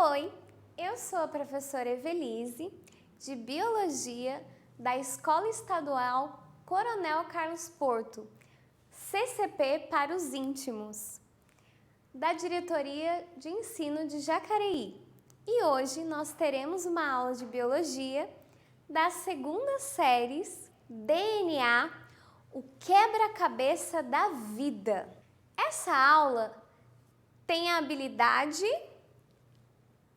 Oi, eu sou a professora Evelise, de Biologia, da Escola Estadual Coronel Carlos Porto, CCP para os íntimos, da Diretoria de Ensino de Jacareí. E hoje nós teremos uma aula de Biologia das segundas séries DNA, o quebra-cabeça da vida. Essa aula tem a habilidade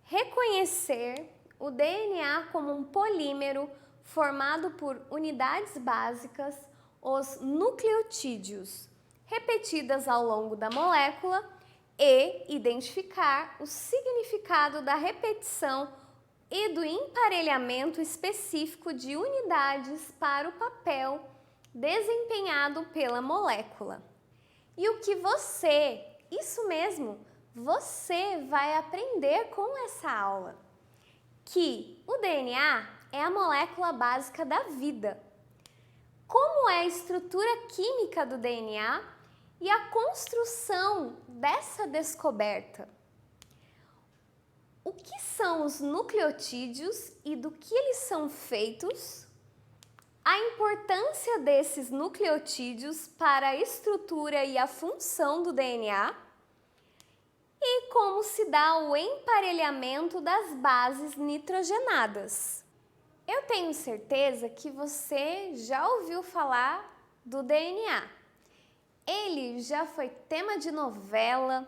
reconhecer o DNA como um polímero formado por unidades básicas, os nucleotídeos, repetidas ao longo da molécula e identificar o significado da repetição e do emparelhamento específico de unidades para o papel desempenhado pela molécula. E o que você, isso mesmo, você vai aprender com essa aula, que o DNA é a molécula básica da vida. Como é a estrutura química do DNA e a construção dessa descoberta? O que são os nucleotídeos e do que eles são feitos? A importância desses nucleotídeos para a estrutura e a função do DNA e como se dá o emparelhamento das bases nitrogenadas. Eu tenho certeza que você já ouviu falar do DNA. Ele já foi tema de novela,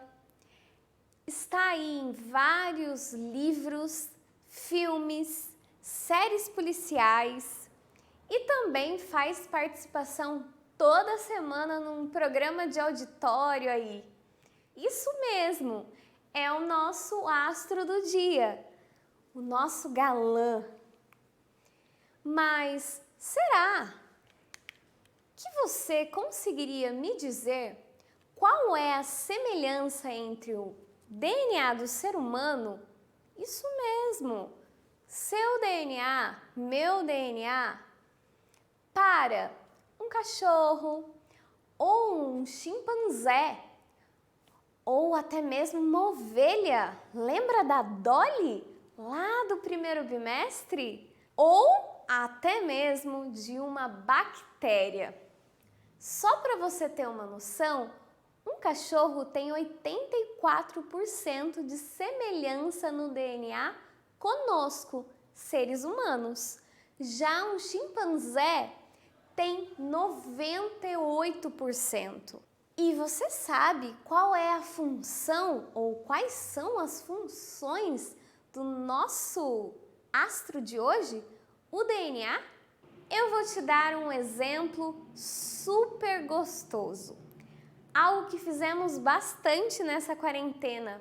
está aí em vários livros, filmes, séries policiais e também faz participação toda semana num programa de auditório aí. Isso mesmo, é o nosso astro do dia, o nosso galã. Mas será que você conseguiria me dizer qual é a semelhança entre o DNA do ser humano? Isso mesmo, seu DNA, meu DNA, para um cachorro ou um chimpanzé, ou até mesmo uma ovelha. Lembra da Dolly, lá do primeiro bimestre? Ou até mesmo de uma bactéria. Só para você ter uma noção, um cachorro tem 84% de semelhança no DNA conosco, seres humanos. Já um chimpanzé tem 98%. E você sabe qual é a função ou quais são as funções do nosso astro de hoje, o DNA? Eu vou te dar um exemplo super gostoso. Algo que fizemos bastante nessa quarentena.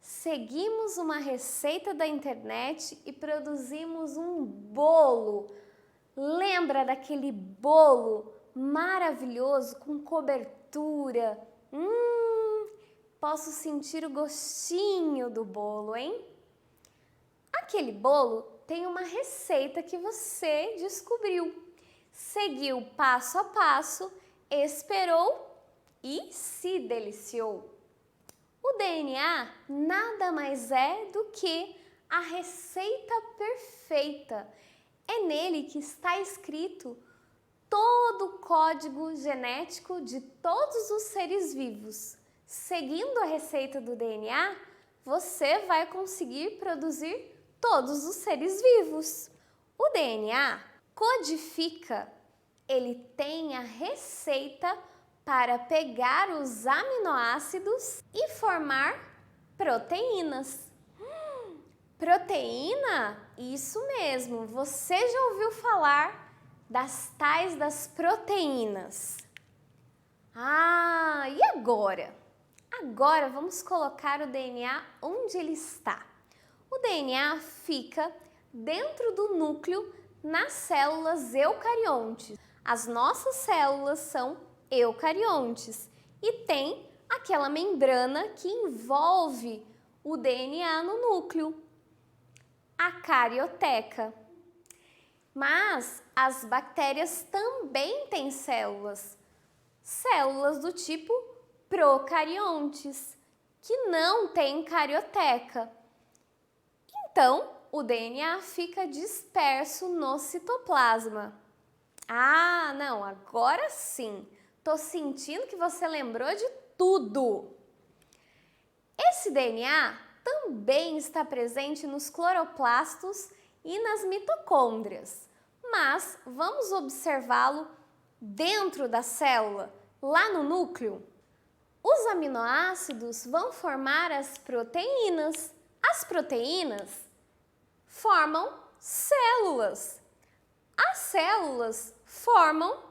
Seguimos uma receita da internet e produzimos um bolo. Lembra daquele bolo maravilhoso com cobertura? Posso sentir o gostinho do bolo, hein? Aquele bolo tem uma receita que você descobriu, seguiu passo a passo, esperou e se deliciou. O DNA nada mais é do que a receita perfeita. É nele que está escrito todo o código genético de todos os seres vivos. Seguindo a receita do DNA, você vai conseguir produzir todos os seres vivos. O DNA codifica, ele tem a receita para pegar os aminoácidos e formar proteínas. Proteína? Isso mesmo, você já ouviu falar das tais das proteínas. E agora? Agora vamos colocar o DNA onde ele está. O DNA fica dentro do núcleo nas células eucariontes. As nossas células são eucariontes e tem aquela membrana que envolve o DNA no núcleo, a carioteca. Mas as bactérias também têm células do tipo procariontes, que não têm carioteca. Então, o DNA fica disperso no citoplasma. Ah, não, agora sim. Tô sentindo que você lembrou de tudo. Esse DNA também está presente nos cloroplastos e nas mitocôndrias, mas vamos observá-lo dentro da célula, lá no núcleo. Os aminoácidos vão formar as proteínas. As proteínas formam células. As células formam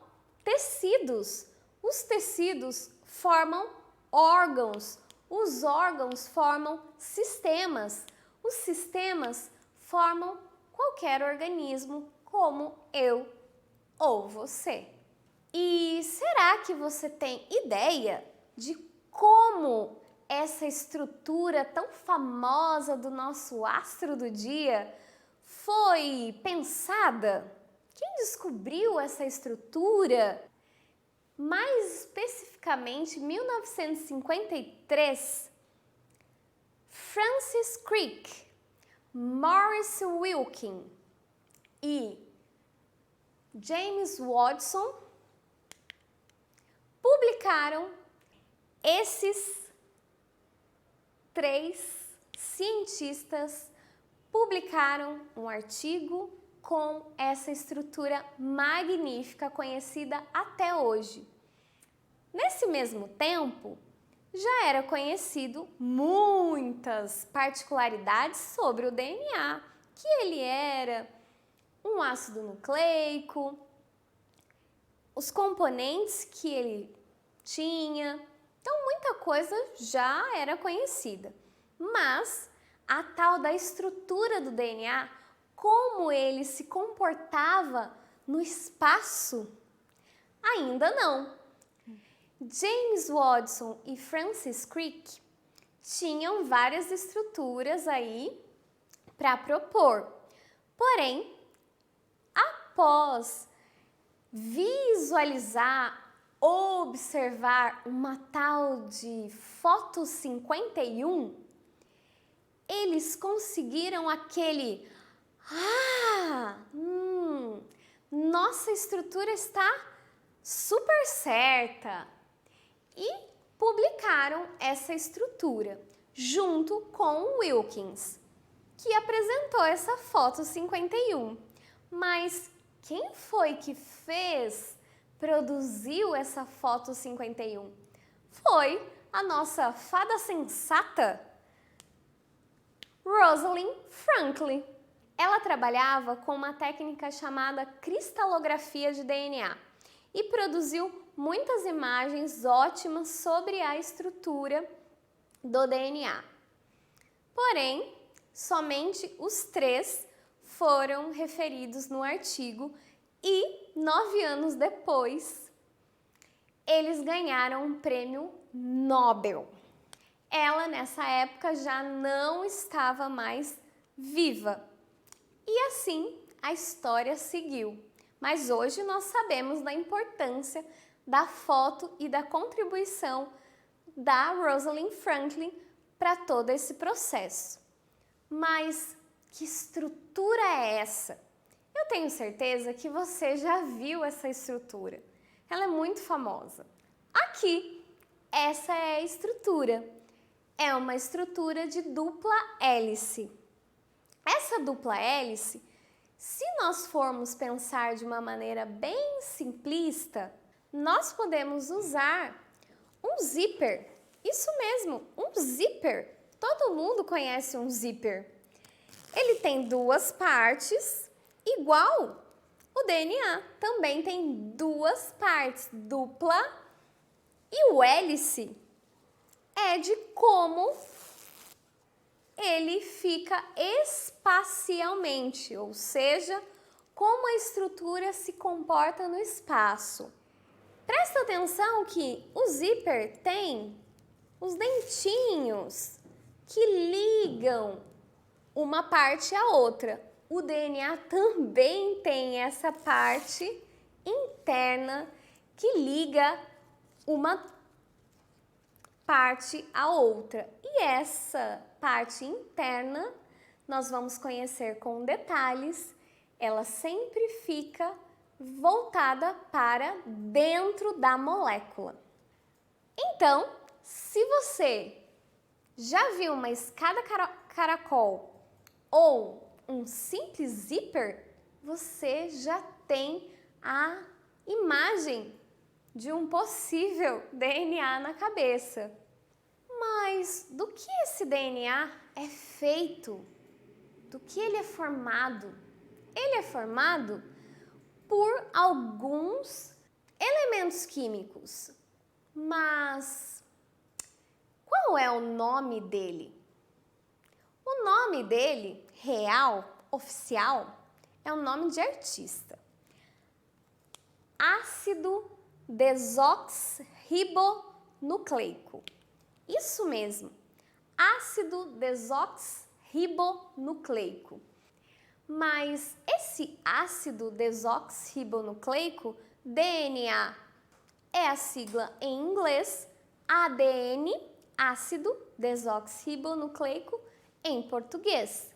tecidos. Os tecidos formam órgãos. Os órgãos formam sistemas. Os sistemas formam qualquer organismo, como eu ou você. E será que você tem ideia de como essa estrutura tão famosa do nosso astro do dia foi pensada? Quem descobriu essa estrutura? Mais especificamente, em 1953, Francis Crick, Maurice Wilkin e James Watson publicaram esses 3 cientistas publicaram um artigo com essa estrutura magnífica conhecida até hoje. Nesse mesmo tempo, já era conhecido muitas particularidades sobre o DNA, que ele era um ácido nucleico, os componentes que ele tinha, então muita coisa já era conhecida. Mas a tal da estrutura do DNA, como ele se comportava no espaço, ainda não. James Watson e Francis Crick tinham várias estruturas aí para propor. Porém, após visualizar, observar uma tal de foto 51, eles conseguiram aquele nossa estrutura está super certa, e publicaram essa estrutura junto com o Wilkins, que apresentou essa foto 51. Mas quem foi que produziu essa foto 51? Foi a nossa fada sensata, Rosalind Franklin. Ela trabalhava com uma técnica chamada cristalografia de DNA e produziu muitas imagens ótimas sobre a estrutura do DNA. Porém, somente os 3 foram referidos no artigo e 9 anos depois eles ganharam um prêmio Nobel. Ela nessa época já não estava mais viva. E assim a história seguiu. Mas hoje nós sabemos da importância da foto e da contribuição da Rosalind Franklin para todo esse processo. Mas que estrutura é essa? Eu tenho certeza que você já viu essa estrutura. Ela é muito famosa. Aqui, essa é a estrutura. É uma estrutura de dupla hélice. Essa dupla hélice, se nós formos pensar de uma maneira bem simplista, nós podemos usar um zíper. Isso mesmo, um zíper. Todo mundo conhece um zíper. Ele tem 2 partes, igual o DNA também tem 2 partes, dupla, e o hélice é de como ele fica espacialmente, ou seja, como a estrutura se comporta no espaço. Presta atenção que o zíper tem os dentinhos que ligam uma parte à outra. O DNA também tem essa parte interna que liga uma parte à outra. E essa parte interna nós vamos conhecer com detalhes, ela sempre fica voltada para dentro da molécula. Então, se você já viu uma escada caracol ou um simples zíper, você já tem a imagem de um possível DNA na cabeça. Mas do que esse DNA é feito? Do que ele é formado? Ele é formado por alguns elementos químicos. Mas qual é o nome dele? O nome dele, real, oficial, é um nome de artista. Ácido desoxirribonucleico. Isso mesmo, ácido desoxirribonucleico. Mas esse ácido desoxirribonucleico, DNA, é a sigla em inglês, ADN, ácido desoxirribonucleico, em português.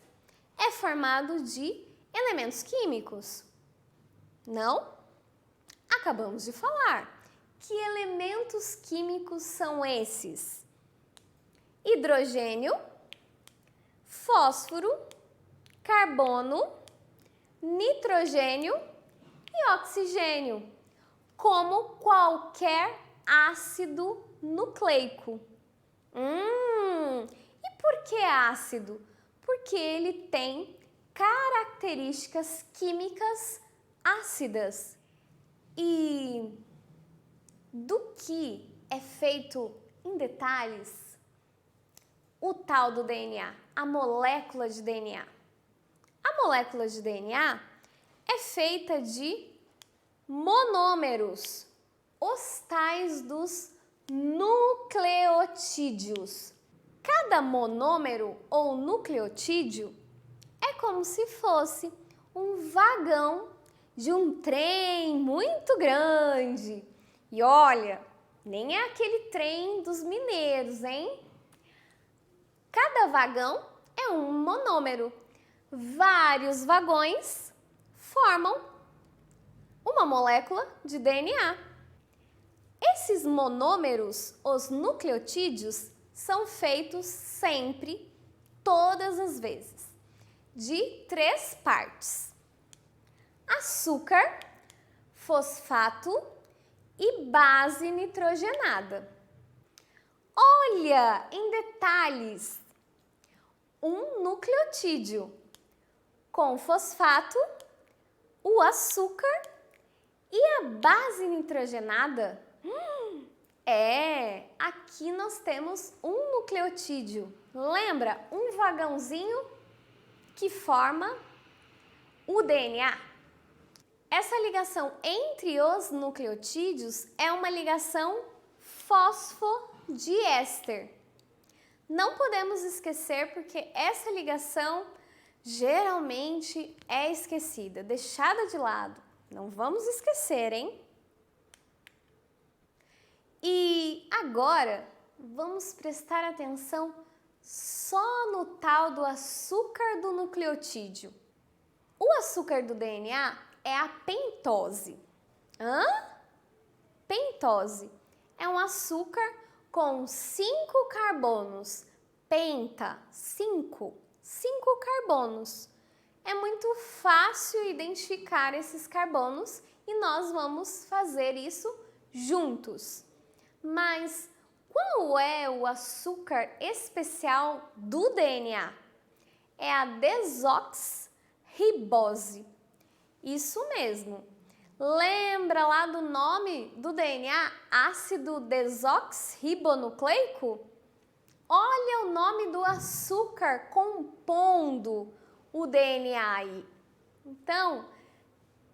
É formado de elementos químicos? Não? Acabamos de falar. Que elementos químicos são esses? Hidrogênio, fósforo, carbono, nitrogênio e oxigênio, como qualquer ácido nucleico. E por que ácido? Porque ele tem características químicas ácidas. E do que é feito em detalhes o tal do DNA, a molécula de DNA? A molécula de DNA é feita de monômeros, os tais dos nucleotídeos. Cada monômero ou nucleotídeo é como se fosse um vagão de um trem muito grande. E olha, nem é aquele trem dos mineiros, hein? Cada vagão é um monômero. Vários vagões formam uma molécula de DNA. Esses monômeros, os nucleotídeos, são feitos sempre, todas as vezes, de 3 partes: açúcar, fosfato e base nitrogenada. Olha em detalhes, um nucleotídeo com fosfato, o açúcar e a base nitrogenada. Aqui nós temos um nucleotídeo. Lembra? Um vagãozinho que forma o DNA. Essa ligação entre os nucleotídeos é uma ligação fosfodiéster. Não podemos esquecer porque essa ligação geralmente é esquecida, deixada de lado. Não vamos esquecer, hein? E agora vamos prestar atenção só no tal do açúcar do nucleotídeo. O açúcar do DNA é a pentose. Pentose é um açúcar com 5 carbonos. Penta, 5 carbonos. É muito fácil identificar esses carbonos e nós vamos fazer isso juntos. Mas qual é o açúcar especial do DNA? É a desoxirribose. Isso mesmo. Lembra lá do nome do DNA, ácido desoxirribonucleico? Olha o nome do açúcar compondo o DNA aí. Então,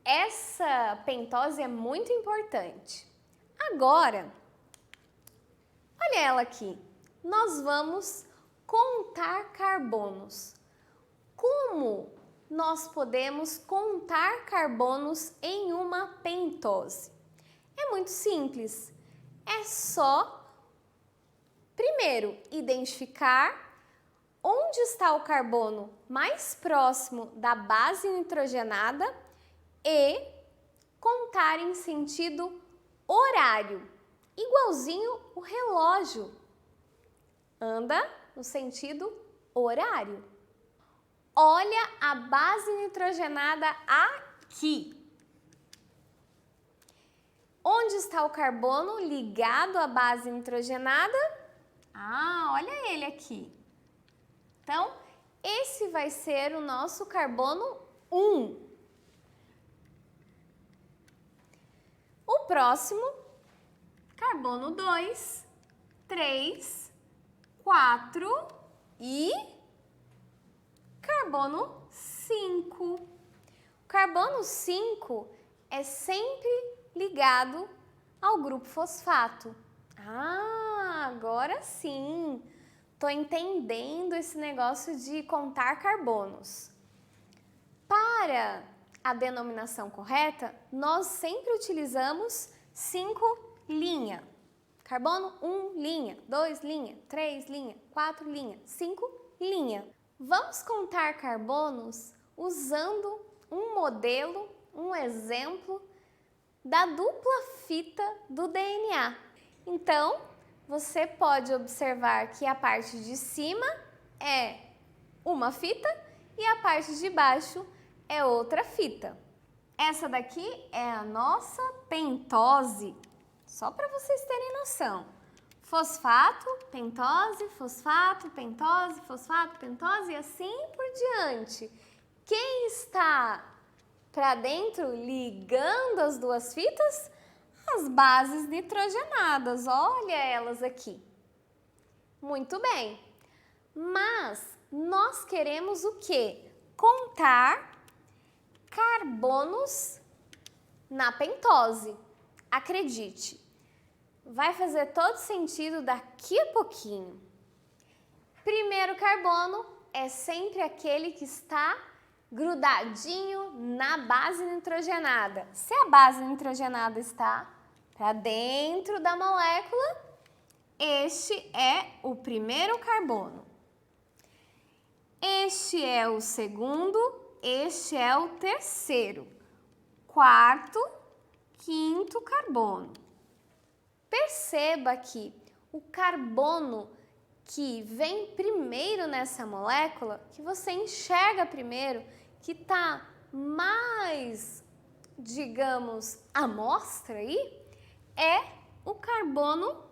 essa pentose é muito importante. Agora, olha ela aqui. Nós vamos contar carbonos. Como nós podemos contar carbonos em uma pentose? É muito simples. É só, primeiro, identificar onde está o carbono mais próximo da base nitrogenada e contar em sentido horário, igualzinho o relógio anda no sentido horário. Olha a base nitrogenada aqui. Onde está o carbono ligado à base nitrogenada? Olha ele aqui. Então, esse vai ser o nosso carbono 1. O próximo, carbono 2, 3, 4 e carbono 5. O carbono 5 é sempre ligado ao grupo fosfato. Agora sim! Tô entendendo esse negócio de contar carbonos. Para a denominação correta, nós sempre utilizamos 5 linha. Carbono 1 linha, 2 linha, 3 linha, 4 linha, 5 linha. Vamos contar carbonos usando um modelo, um exemplo da dupla fita do DNA. Então, você pode observar que a parte de cima é uma fita e a parte de baixo é outra fita. Essa daqui é a nossa pentose, só para vocês terem noção. Fosfato, pentose, fosfato, pentose, fosfato, pentose e assim por diante. Quem está para dentro ligando as duas fitas? As bases nitrogenadas, olha elas aqui. Muito bem, mas nós queremos o quê? Contar carbonos na pentose. Acredite, vai fazer todo sentido daqui a pouquinho. Primeiro carbono é sempre aquele que está grudadinho na base nitrogenada. Se a base nitrogenada está para dentro da molécula, este é o primeiro carbono. Este é o segundo, este é o terceiro. Quarto, quinto carbono. Perceba que o carbono que vem primeiro nessa molécula, que você enxerga primeiro, que está mais, digamos, à mostra aí, é o carbono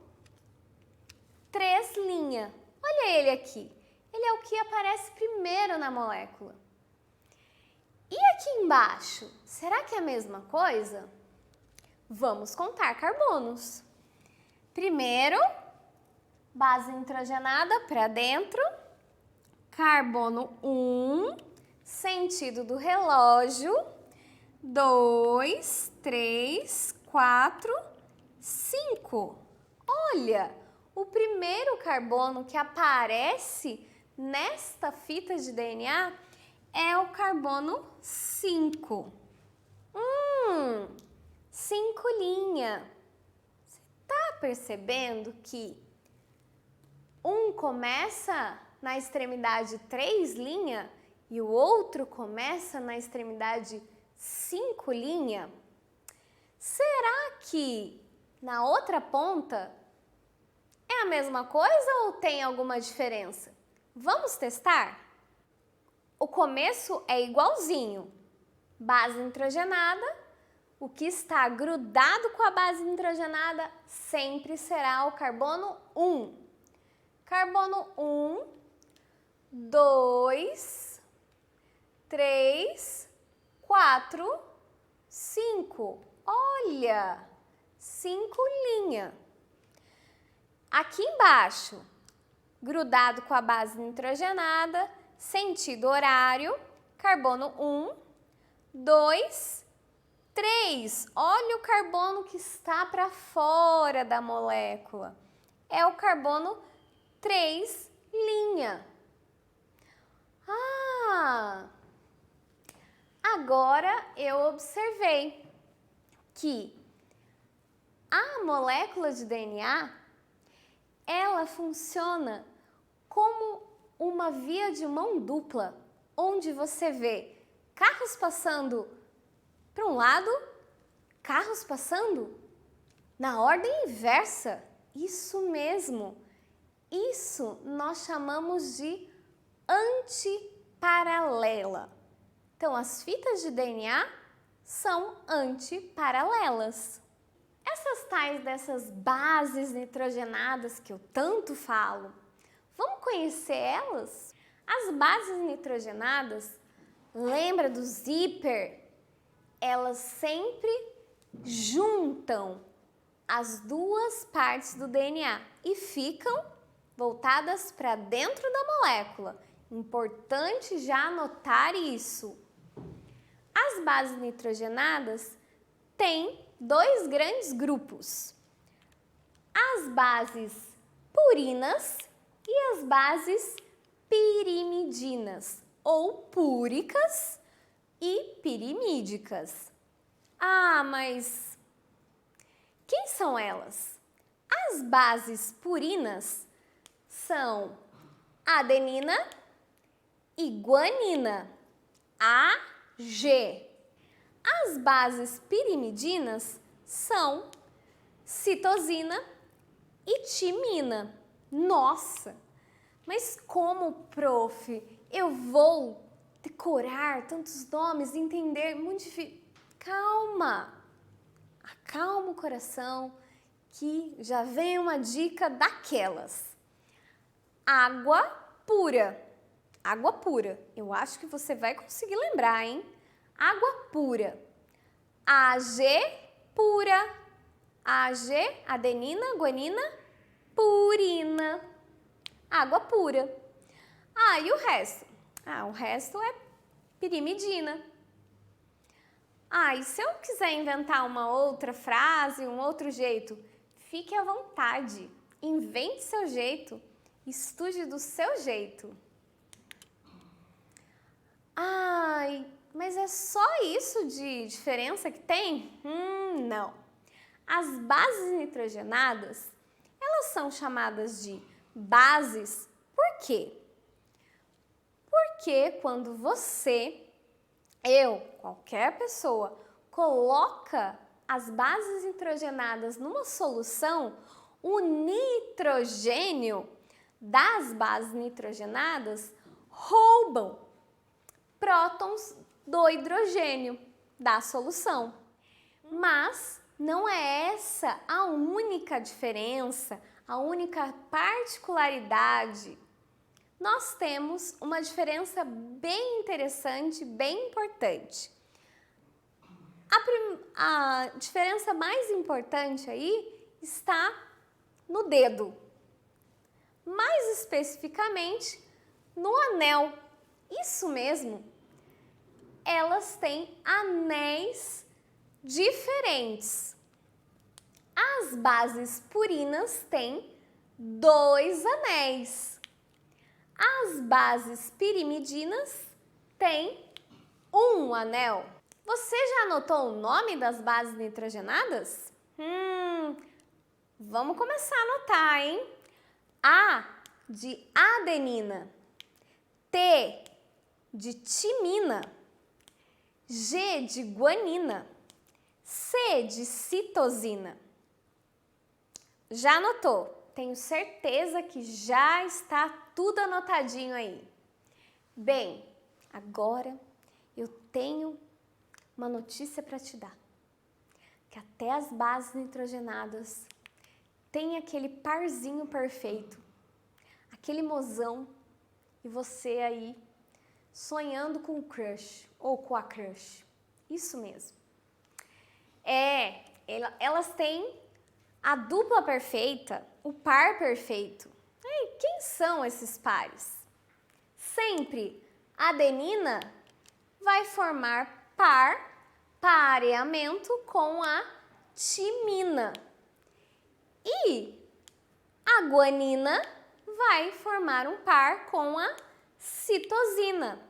3 linha. Olha ele aqui. Ele é o que aparece primeiro na molécula. E aqui embaixo, será que é a mesma coisa? Vamos contar carbonos. Primeiro, base nitrogenada para dentro, carbono 1, sentido do relógio, 2, 3, 4, 5. Olha, o primeiro carbono que aparece nesta fita de DNA é o carbono 5. 5 linha. Você está percebendo que um começa na extremidade 3 linha e o outro começa na extremidade 5 linha? Será que na outra ponta é a mesma coisa ou tem alguma diferença? Vamos testar? O começo é igualzinho. Base nitrogenada, o que está grudado com a base nitrogenada sempre será o carbono 1. Carbono 1, 2, 3, 4, 5. Olha, 5 linha. Aqui embaixo, grudado com a base nitrogenada, sentido horário, carbono 1, 2, 3. Olha o carbono que está para fora da molécula. É o carbono 3 linha. Agora eu observei que a molécula de DNA, ela funciona como uma via de mão dupla, onde você vê carros passando para um lado, carros passando na ordem inversa. Isso mesmo. Isso nós chamamos de antiparalela. Então, as fitas de DNA são antiparalelas. Dessas bases nitrogenadas que eu tanto falo, vamos conhecer elas? As bases nitrogenadas, lembra do zíper? Elas sempre juntam as duas partes do DNA e ficam voltadas para dentro da molécula. Importante já anotar isso. As bases nitrogenadas têm dois grandes grupos: as bases purinas e as bases pirimidinas, ou púricas e pirimídicas. Ah, mas quem são elas? As bases purinas são adenina e guanina, AG. As bases pirimidinas são citosina e timina. Nossa, mas como, prof, eu vou decorar tantos nomes e entender muito difícil? Calma, acalma o coração que já vem uma dica daquelas. Água pura. Água pura. Eu acho que você vai conseguir lembrar, hein? Água pura. AG pura. AG, adenina, guanina, purina. Água pura. Ah, e o resto? O resto é pirimidina. E se eu quiser inventar uma outra frase, um outro jeito? Fique à vontade. Invente seu jeito. Estude do seu jeito. Mas é só isso de diferença que tem? Não. As bases nitrogenadas, elas são chamadas de bases por quê? Porque quando você, qualquer pessoa, coloca as bases nitrogenadas numa solução, o nitrogênio das bases nitrogenadas roubam prótons do hidrogênio da solução. Mas não é essa a única diferença, a única particularidade. Nós temos uma diferença bem interessante, bem importante. A diferença mais importante aí está no dedo. Mais especificamente, no anel. Isso mesmo. Elas têm anéis diferentes. As bases purinas têm 2 anéis. As bases pirimidinas têm 1 anel. Você já anotou o nome das bases nitrogenadas? Vamos começar a anotar, hein? A de adenina, T de timina, G de guanina, C de citosina. Já anotou? Tenho certeza que já está tudo anotadinho aí. Bem, agora eu tenho uma notícia para te dar. Que até as bases nitrogenadas têm aquele parzinho perfeito, aquele mozão, e você aí sonhando com o crush ou com a crush. Isso mesmo. Elas têm a dupla perfeita, o par perfeito. E quem são esses pares? Sempre a adenina vai formar pareamento com a timina. E a guanina vai formar um par com a citosina.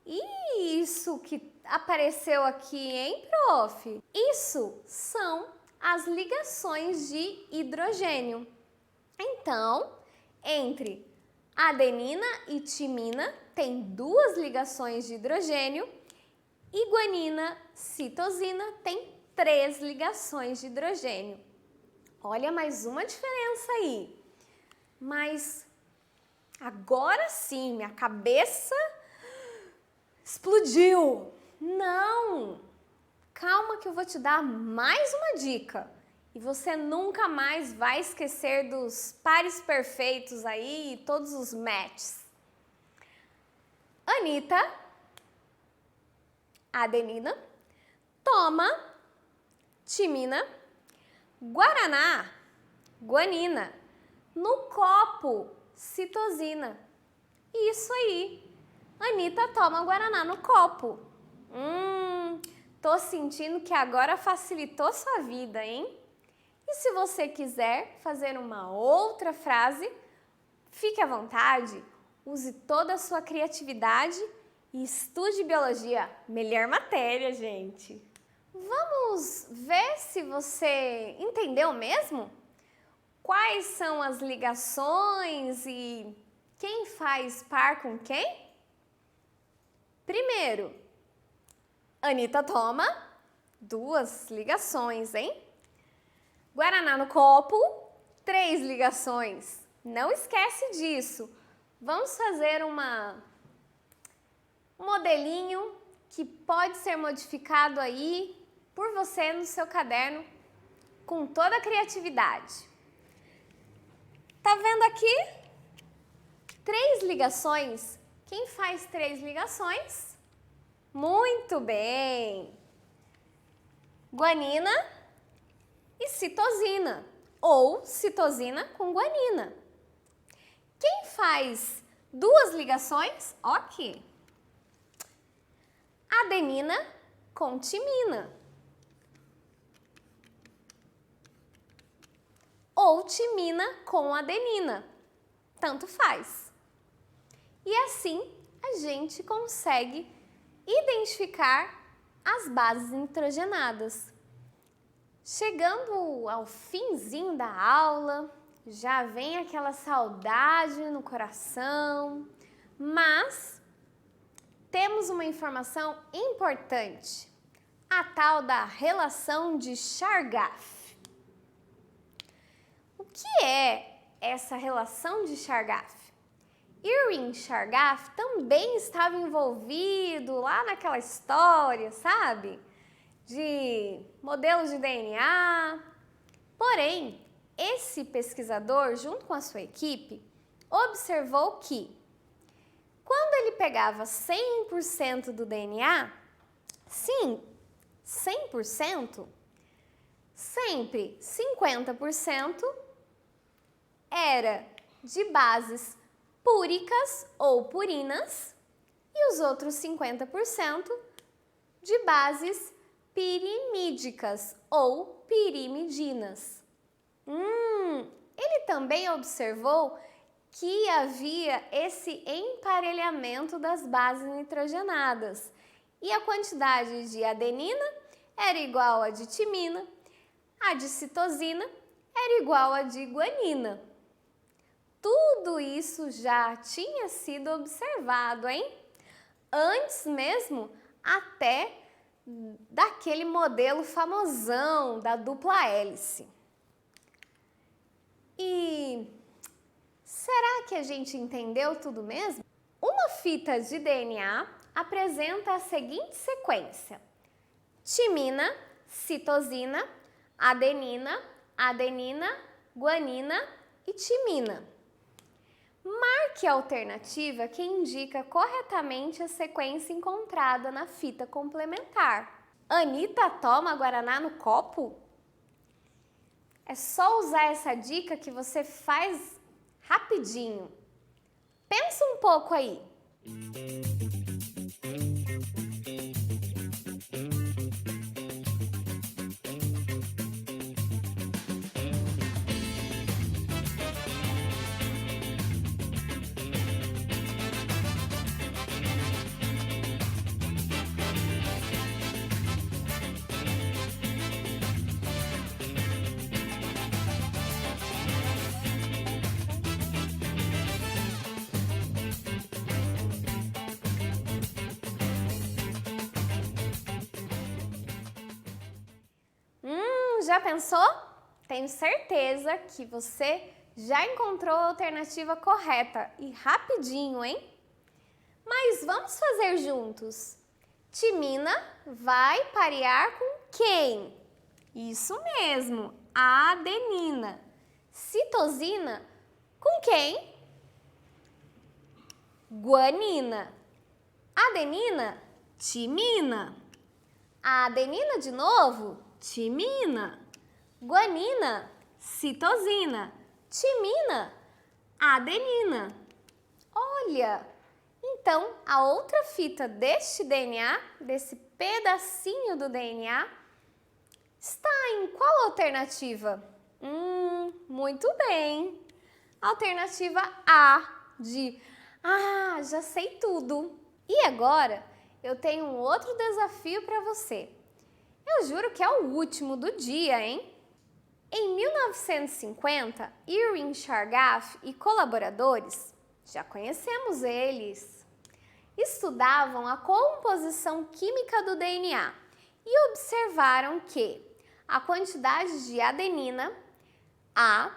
E isso que apareceu aqui, hein, prof? Isso são as ligações de hidrogênio. Então, entre adenina e timina tem 2 ligações de hidrogênio e guanina, citosina tem 3 ligações de hidrogênio. Olha, mais uma diferença aí. Mas agora sim, minha cabeça explodiu. Não! Calma que eu vou te dar mais uma dica. E você nunca mais vai esquecer dos pares perfeitos aí e todos os matches. Anitta, adenina, toma, timina, guaraná, guanina, no copo, citosina. Isso aí. Anitta toma guaraná no copo. Tô sentindo que agora facilitou sua vida, hein? E se você quiser fazer uma outra frase, fique à vontade, use toda a sua criatividade e estude biologia, melhor matéria, gente. Vamos ver se você entendeu mesmo? Quais são as ligações e quem faz par com quem? Primeiro, Anitta toma 2 ligações, hein? Guaraná no copo, 3 ligações. Não esquece disso. Vamos fazer um modelinho que pode ser modificado aí por você no seu caderno com toda a criatividade. Tá vendo aqui? 3 ligações. Quem faz 3 ligações? Muito bem! Guanina e citosina, ou citosina com guanina. Quem faz 2 ligações? Ok. Adenina com timina. Ou timina com adenina. Tanto faz. E assim a gente consegue identificar as bases nitrogenadas. Chegando ao finzinho da aula, já vem aquela saudade no coração, mas temos uma informação importante, a tal da relação de Chargaff. O que é essa relação de Chargaff? Irwin Chargaff também estava envolvido lá naquela história, sabe? De modelos de DNA. Porém, esse pesquisador, junto com a sua equipe, observou que quando ele pegava 100% do DNA, sim, 100%, sempre 50% era de bases púricas ou purinas e os outros 50% de bases pirimídicas ou pirimidinas. Ele também observou que havia esse emparelhamento das bases nitrogenadas e a quantidade de adenina era igual a de timina, a de citosina era igual a de guanina. Tudo isso já tinha sido observado, hein? Antes mesmo até daquele modelo famosão da dupla hélice. E será que a gente entendeu tudo mesmo? Uma fita de DNA apresenta a seguinte sequência: timina, citosina, adenina, adenina, guanina e timina. Marque a alternativa que indica corretamente a sequência encontrada na fita complementar. Anitta toma guaraná no copo? É só usar essa dica que você faz rapidinho. Pensa um pouco aí. Já pensou? Tenho certeza que você já encontrou a alternativa correta e rapidinho, hein? Mas vamos fazer juntos. Timina vai parear com quem? Isso mesmo, a adenina. Citosina com quem? Guanina. Adenina, timina. A adenina de novo, timina. Guanina, citosina. Timina, adenina. Olha, então a outra fita deste DNA, desse pedacinho do DNA, está em qual alternativa? Muito bem. Alternativa A, de já sei tudo. E agora eu tenho um outro desafio para você. Eu juro que é o último do dia, hein? Em 1950, Irwin Chargaff e colaboradores, já conhecemos eles, estudavam a composição química do DNA e observaram que a quantidade de adenina, A,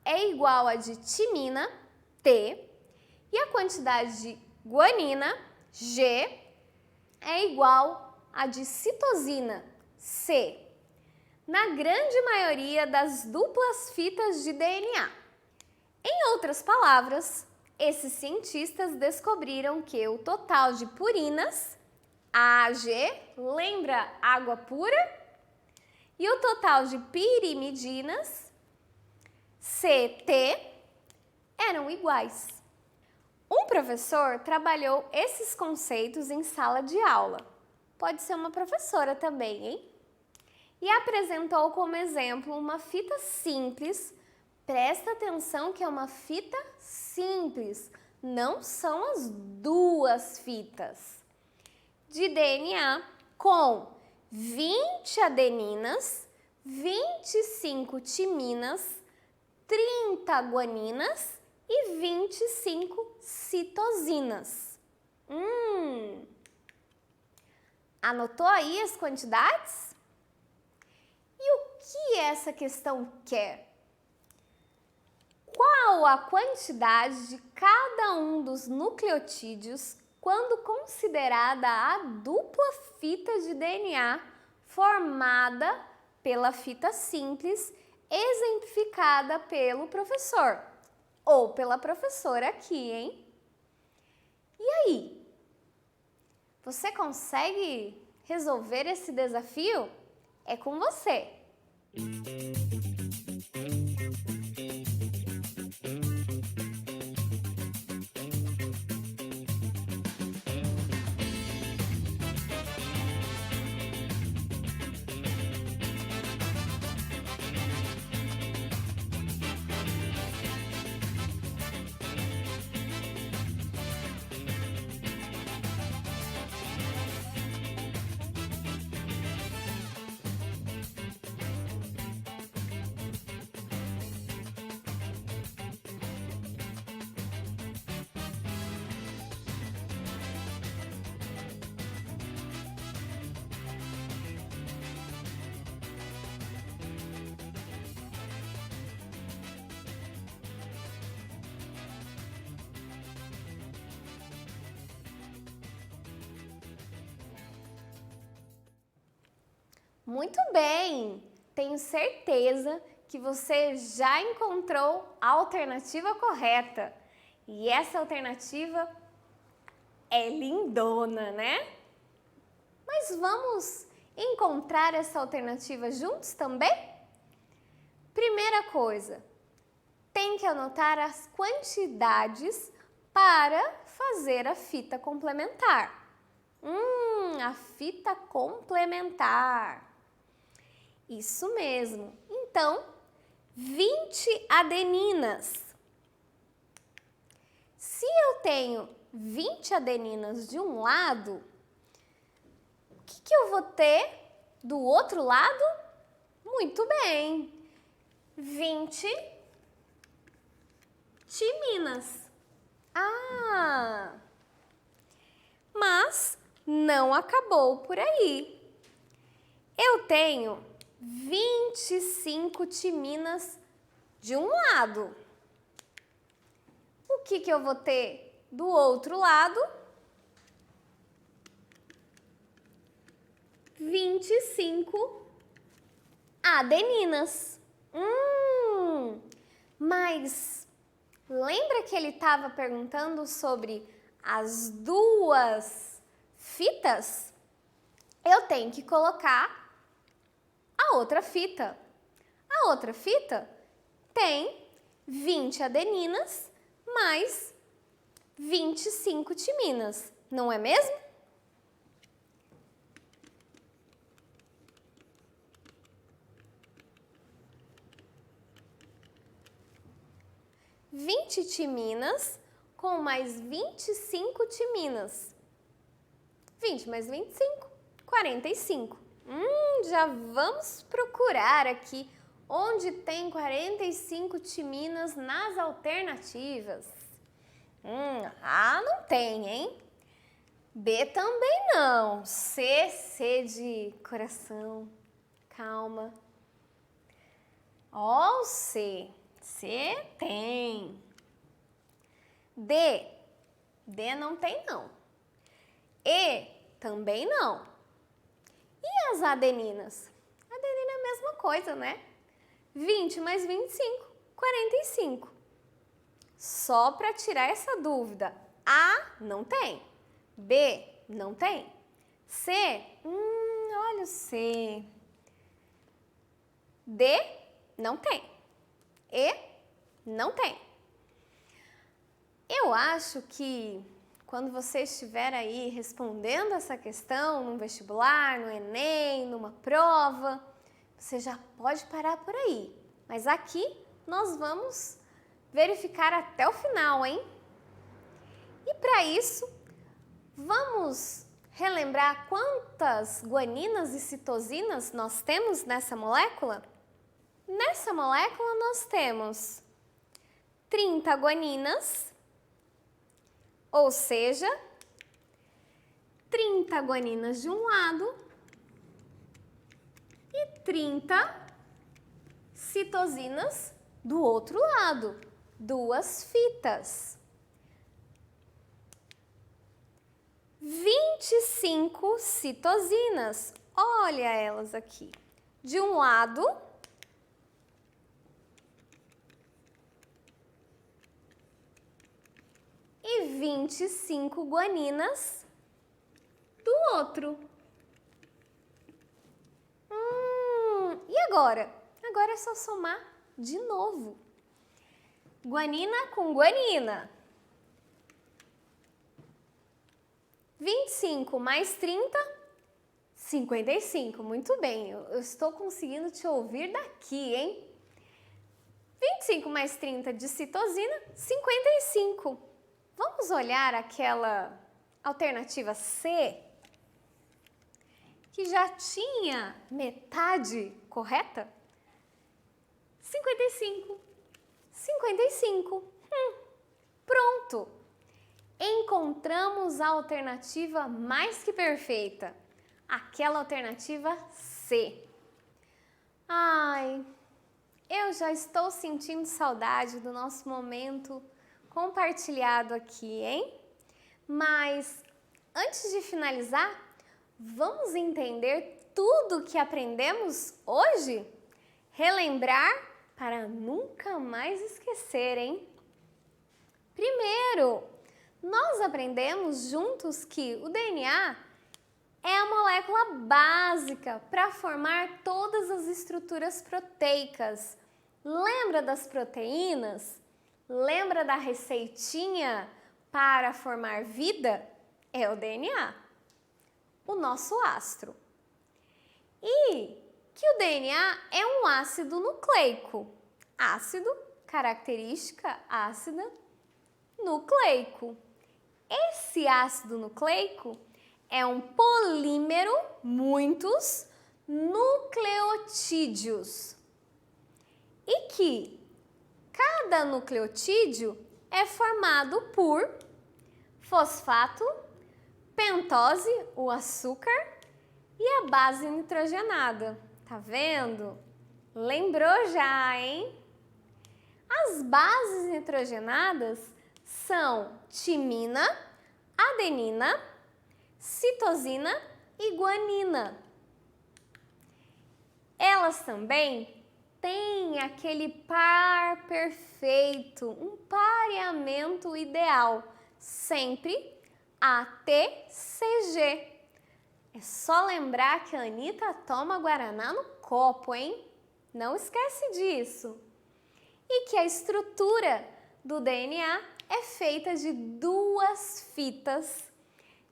é igual a de timina, T, e a quantidade de guanina, G, é igual a de citosina, C, na grande maioria das duplas fitas de DNA. Em outras palavras, esses cientistas descobriram que o total de purinas, AG, lembra água pura? E o total de pirimidinas, CT, eram iguais. Um professor trabalhou esses conceitos em sala de aula. Pode ser uma professora também, hein? E apresentou como exemplo uma fita simples. Presta atenção que é uma fita simples, não são as duas fitas. De DNA com 20 adeninas, 25 timinas, 30 guaninas e 25 citosinas. Anotou aí as quantidades? E o que essa questão quer? Qual a quantidade de cada um dos nucleotídeos quando considerada a dupla fita de DNA formada pela fita simples, exemplificada pelo professor ou pela professora aqui, hein? E aí? Você consegue resolver esse desafio? É com você! Muito bem! Tenho certeza que você já encontrou a alternativa correta. E essa alternativa é lindona, né? Mas vamos encontrar essa alternativa juntos também? Primeira coisa, tem que anotar as quantidades para fazer a fita complementar. A fita complementar. Isso mesmo. Então, 20 adeninas. Se eu tenho 20 adeninas de um lado, o que eu vou ter do outro lado? Muito bem. 20 timinas. Mas não acabou por aí. Eu tenho 25 timinas de um lado. O que eu vou ter do outro lado? 25 adeninas. Mas lembra que ele estava perguntando sobre as duas fitas? Eu tenho que colocar a outra fita. A outra fita tem 20 adeninas mais 25 timinas, não é mesmo? Vinte timinas com mais 25 timinas. 20 mais 25, 45. Já vamos procurar aqui onde tem 45 timinas nas alternativas. A não tem, hein? B também não. C de coração. Calma. Ó, o C. C tem. D não tem, não. E também não. E as adeninas? Adenina é a mesma coisa, né? 20 mais 25, 45. Só para tirar essa dúvida. A não tem. B não tem. C, olha o C. D não tem. E não tem. Eu acho que quando você estiver aí respondendo essa questão num vestibular, no Enem, numa prova, você já pode parar por aí. Mas aqui nós vamos verificar até o final, hein? E para isso, vamos relembrar quantas guaninas e citosinas nós temos nessa molécula? Nessa molécula nós temos 30 guaninas, ou seja, 30 guaninas de um lado e 30 citosinas do outro lado, duas fitas. 25 citosinas, olha elas aqui, de um lado e 25 guaninas do outro. E agora? Agora é só somar de novo. Guanina com guanina. 25 mais 30, 55. Muito bem, eu estou conseguindo te ouvir daqui, hein? 25 mais 30 de citosina, 55. Vamos olhar aquela alternativa C, que já tinha metade correta? 55. 55. Pronto! Encontramos a alternativa mais que perfeita, aquela alternativa C. Ai, eu já estou sentindo saudade do nosso momento compartilhado aqui, hein? Mas antes de finalizar, vamos entender tudo que aprendemos hoje? Relembrar para nunca mais esquecer, hein? Primeiro, nós aprendemos juntos que o DNA é a molécula básica para formar todas as estruturas proteicas. Lembra das proteínas? Lembra da receitinha para formar vida? É o DNA, o nosso astro. E que o DNA é um ácido nucleico. Ácido, característica ácida, nucleico. Esse ácido nucleico é um polímero, muitos nucleotídeos. E que cada nucleotídeo é formado por fosfato, pentose, o açúcar, e a base nitrogenada, tá Tá vendo? Lembrou já, hein? As bases nitrogenadas são timina, adenina, citosina e guanina. Elas também têm aquele par perfeito, um pareamento ideal, sempre ATCG. É só lembrar que a Anitta toma guaraná no copo, hein? Não esquece disso. E que a estrutura do DNA é feita de duas fitas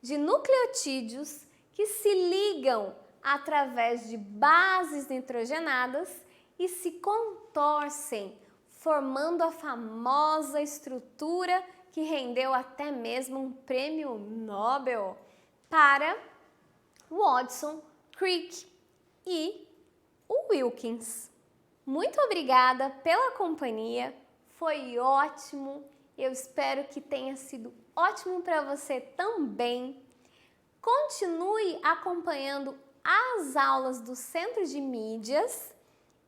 de nucleotídeos que se ligam através de bases nitrogenadas e se contorcem, formando a famosa estrutura que rendeu até mesmo um prêmio Nobel para Watson, Crick e o Wilkins. Muito obrigada pela companhia, foi ótimo, eu espero que tenha sido ótimo para você também. Continue acompanhando as aulas do Centro de Mídias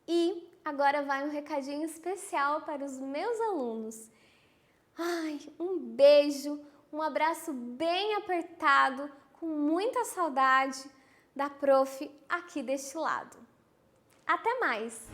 e agora vai um recadinho especial para os meus alunos. Ai, um beijo, um abraço bem apertado, com muita saudade da prof aqui deste lado. Até mais!